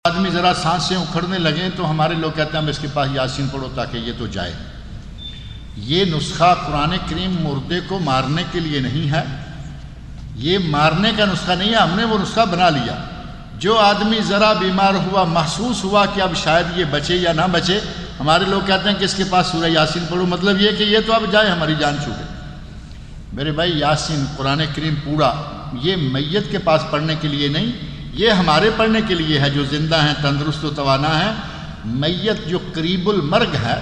آدمی ذرا سانسیں اکھڑنے لگیں تو ہمارے لوگ کہتے ہیں ہم اس کے پاس یاسین پڑھو تاکہ یہ تو جائے۔ یہ نسخہ قرآن کریم مردے کو مارنے کے لیے نہیں ہے، یہ مارنے کا نسخہ نہیں ہے، ہم نے وہ نسخہ بنا لیا۔ جو آدمی ذرا بیمار ہوا، محسوس ہوا کہ اب شاید یہ بچے یا نہ بچے، ہمارے لوگ کہتے ہیں کہ اس کے پاس سورہ یاسین پڑھو، مطلب یہ کہ یہ تو اب جائے، ہماری جان چھوٹے۔ میرے بھائی، یاسین قرآن کریم پورا یہ میت کے پاس پڑھنے کے لیے نہیں، یہ ہمارے پڑھنے کے لیے ہے جو زندہ ہیں، تندرست و توانا ہیں۔ میت جو قریب المرگ ہے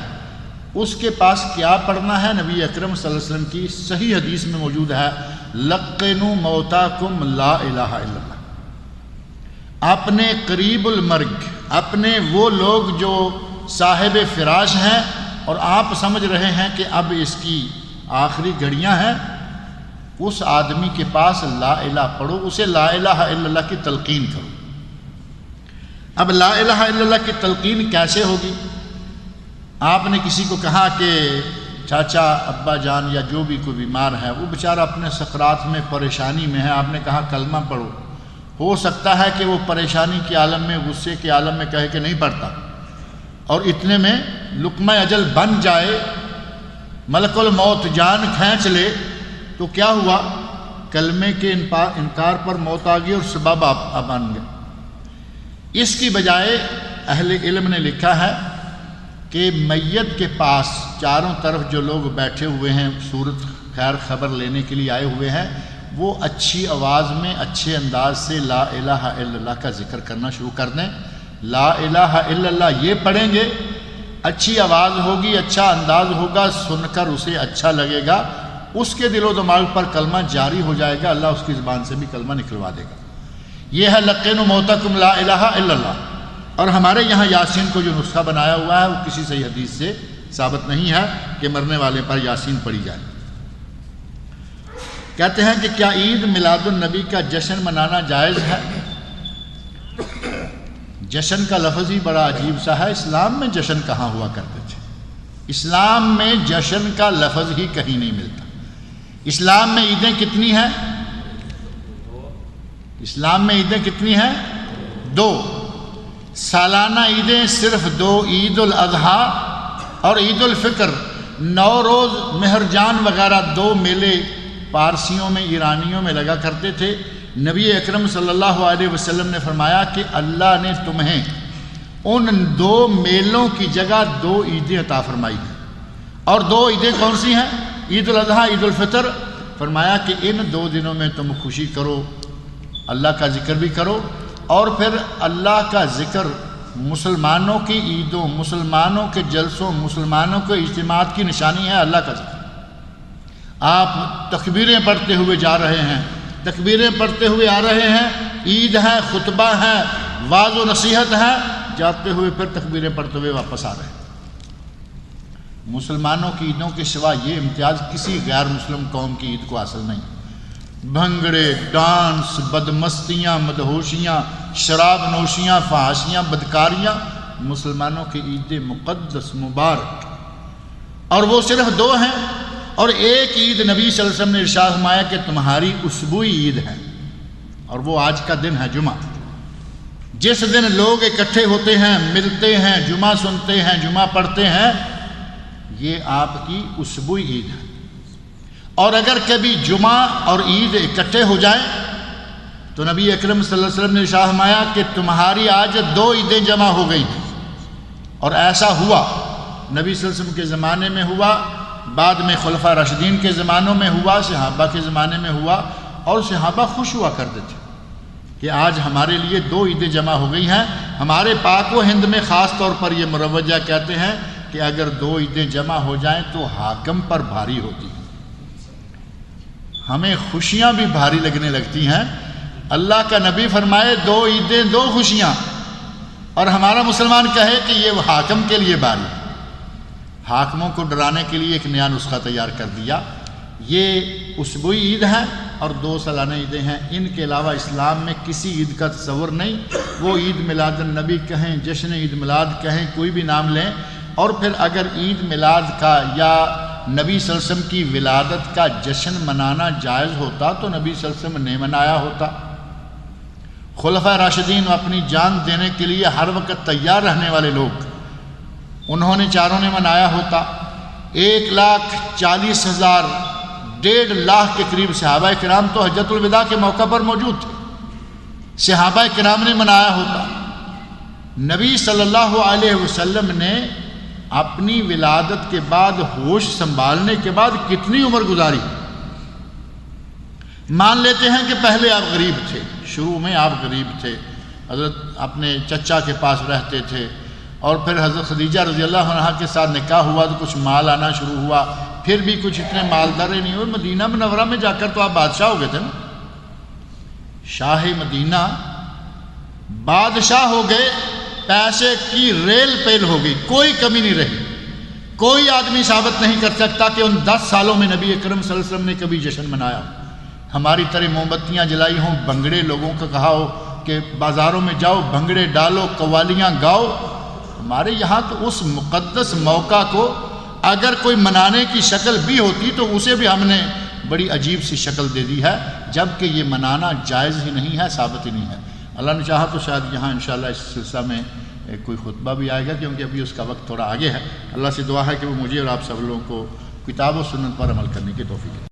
اس کے پاس کیا پڑھنا ہے؟ نبی اکرم صلی اللہ علیہ وسلم کی صحیح حدیث میں موجود ہے، لقنوا موتاکم لا الہ الا اللہ۔ اپنے قریب المرگ، اپنے وہ لوگ جو صاحب فراش ہیں اور آپ سمجھ رہے ہیں کہ اب اس کی آخری گھڑیاں ہیں، اس آدمی کے پاس لا الہ پڑھو، اسے لا الہ الا اللہ کی تلقین کرو۔ اب لا الہ الا اللہ کی تلقین کیسے ہوگی؟ آپ نے کسی کو کہا کہ چاچا، ابا جان یا جو بھی کوئی بیمار ہے، وہ بیچارہ اپنے سکرات میں پریشانی میں ہے، آپ نے کہا کلمہ پڑھو۔ ہو سکتا ہے کہ وہ پریشانی کے عالم میں، غصے کے عالم میں کہے کہ نہیں پڑھتا، اور اتنے میں لقمہ اجل بن جائے، ملک الموت جان کھینچ لے، تو کیا ہوا؟ کلمے کے انکار پر موت آ گئی اور سبب بن گئے۔ اس کی بجائے اہل علم نے لکھا ہے کہ میت کے پاس چاروں طرف جو لوگ بیٹھے ہوئے ہیں، صورت خیر خبر لینے کے لیے آئے ہوئے ہیں، وہ اچھی آواز میں اچھے انداز سے لا الہ الا اللہ کا ذکر کرنا شروع کر دیں۔ لا الہ الا اللہ یہ پڑھیں گے، اچھی آواز ہوگی، اچھا انداز ہوگا، سن کر اسے اچھا لگے گا، اس کے دل و دماغ پر کلمہ جاری ہو جائے گا، اللہ اس کی زبان سے بھی کلمہ نکلوا دے گا۔ یہ ہے لقنوا موتاکم لا الہ الا اللہ۔ اور ہمارے یہاں یاسین کو جو نسخہ بنایا ہوا ہے وہ کسی صحیح حدیث سے ثابت نہیں ہے کہ مرنے والے پر یاسین پڑھی جائے۔ کہتے ہیں کہ کیا عید میلاد النبی کا جشن منانا جائز ہے؟ جشن کا لفظ ہی بڑا عجیب سا ہے، اسلام میں جشن کہاں ہوا کرتے تھے؟ اسلام میں جشن کا لفظ ہی کہیں نہیں ملتا۔ اسلام میں عیدیں کتنی ہیں؟ اسلام میں عیدیں کتنی ہیں؟ 2 سالانہ عیدیں صرف 2، عید الاضحیٰ اور عید الفطر۔ نوروز، مہرجان وغیرہ 2 میلے پارسیوں میں، ایرانیوں میں لگا کرتے تھے۔ نبی اکرم صلی اللہ علیہ وسلم نے فرمایا کہ اللہ نے تمہیں ان 2 میلوں کی جگہ 2 عیدیں عطا فرمائی ہیں۔ اور 2 عیدیں کون سی ہیں؟ عید الاضحیٰ، عید الفطر۔ فرمایا کہ ان 2 دنوں میں تم خوشی کرو، اللہ کا ذکر بھی کرو، اور پھر اللہ کا ذکر مسلمانوں کی عیدوں، مسلمانوں کے جلسوں، مسلمانوں کے اجتماعات کی نشانی ہے اللہ کا ذکر۔ آپ تکبیریں پڑھتے ہوئے جا رہے ہیں، تکبیریں پڑھتے ہوئے آ رہے ہیں، عید ہے، خطبہ ہے، واعظ و نصیحت ہے، جاتے ہوئے پھر تکبیریں پڑھتے ہوئے واپس آ رہے ہیں۔ مسلمانوں کی عیدوں کے سوا یہ امتیاز کسی غیر مسلم قوم کی عید کو حاصل نہیں۔ بھنگڑے، ڈانس، بدمستیاں، مدہوشیاں، شراب نوشیاں، فحاشیاں، بدکاریاں، مسلمانوں کی عید مقدس مبارک، اور وہ صرف 2 ہیں۔ اور ایک عید نبی صلی اللہ علیہ وسلم نے ارشاد فرمایا کہ تمہاری اسبوعی عید ہے، اور وہ آج کا دن ہے جمعہ۔ جس دن لوگ اکٹھے ہوتے ہیں، ملتے ہیں، جمعہ سنتے ہیں، جمعہ پڑھتے ہیں، یہ آپ کی اسبوعی عید ہے۔ اور اگر کبھی جمعہ اور عید اکٹھے ہو جائیں تو نبی اکرم صلی اللہ علیہ وسلم نے ارشاد فرمایا کہ تمہاری آج 2 عیدیں جمع ہو گئی ہیں۔ اور ایسا ہوا، نبی صلی اللہ علیہ وسلم کے زمانے میں ہوا، بعد میں خلفاء راشدین کے زمانوں میں ہوا، صحابہ کے زمانے میں ہوا، اور صحابہ خوش ہوا کرتے تھے کہ آج ہمارے لیے 2 عیدیں جمع ہو گئی ہیں۔ ہمارے پاک و ہند میں خاص طور پر یہ مروجہ کہتے ہیں کہ اگر 2 عیدیں جمع ہو جائیں تو حاکم پر بھاری ہوتی ہیں، ہمیں خوشیاں بھی بھاری لگنے لگتی ہیں۔ اللہ کا نبی فرمائے 2 عیدیں 2 خوشیاں، اور ہمارا مسلمان کہے کہ یہ حاکم کے لیے بھاری۔ حاکموں کو ڈرانے کے لیے ایک نیا نسخہ تیار کر دیا۔ یہ اسبوعی عید ہے اور 2 سالانہ عیدیں ہیں، ان کے علاوہ اسلام میں کسی عید کا تصور نہیں۔ وہ عید میلاد النبی کہیں، جشن عید میلاد کہیں، کوئی بھی نام لیں۔ اور پھر اگر عید میلاد کا یا نبی صلی اللہ علیہ وسلم کی ولادت کا جشن منانا جائز ہوتا تو نبی صلی اللہ علیہ وسلم نے منایا ہوتا۔ خلفائے راشدین و اپنی جان دینے کے لیے ہر وقت تیار رہنے والے لوگ، انہوں نے چاروں نے منایا ہوتا 1,40,000 1.5 لاکھ کے قریب صحابہ کرام تو حجۃ الوداع کے موقع پر موجود تھے، صحابہ کرام نے منایا ہوتا۔ نبی صلی اللہ علیہ وسلم نے اپنی ولادت کے بعد ہوش سنبھالنے کے بعد کتنی عمر گزاری؟ مان لیتے ہیں کہ پہلے آپ غریب تھے، شروع میں آپ غریب تھے، حضرت اپنے چچا کے پاس رہتے تھے، اور پھر حضرت خدیجہ رضی اللہ عنہا کے ساتھ نکاح ہوا تو کچھ مال آنا شروع ہوا، پھر بھی کچھ اتنے مالدار نہیں ہوئے۔ مدینہ منورہ میں جا کر تو آپ بادشاہ ہو گئے تھے نا، شاہ مدینہ بادشاہ ہو گئے، پیسے کی ریل پیل ہو گئی، کوئی کمی نہیں رہی۔ کوئی آدمی ثابت نہیں کر سکتا کہ ان 10 سالوں میں نبی اکرم صلی اللہ علیہ وسلم نے کبھی جشن منایا، ہماری طرح موم بتیاں جلائی ہوں، بھنگڑے لوگوں کا کہا ہو کہ بازاروں میں جاؤ بھنگڑے ڈالو قوالیاں گاؤ۔ ہمارے یہاں تو اس مقدس موقع کو اگر کوئی منانے کی شکل بھی ہوتی تو اسے بھی ہم نے بڑی عجیب سی شکل دے دی ہے، جبکہ یہ منانا جائز ہی نہیں ہے، ثابت ہی نہیں ہے۔ اللہ نے چاہا تو شاید یہاں انشاءاللہ اس سلسلہ میں کوئی خطبہ بھی آئے گا، کیونکہ ابھی اس کا وقت تھوڑا آگے ہے۔ اللہ سے دعا ہے کہ وہ مجھے اور آپ سب لوگوں کو کتاب و سنت پر عمل کرنے کی توفیق دے۔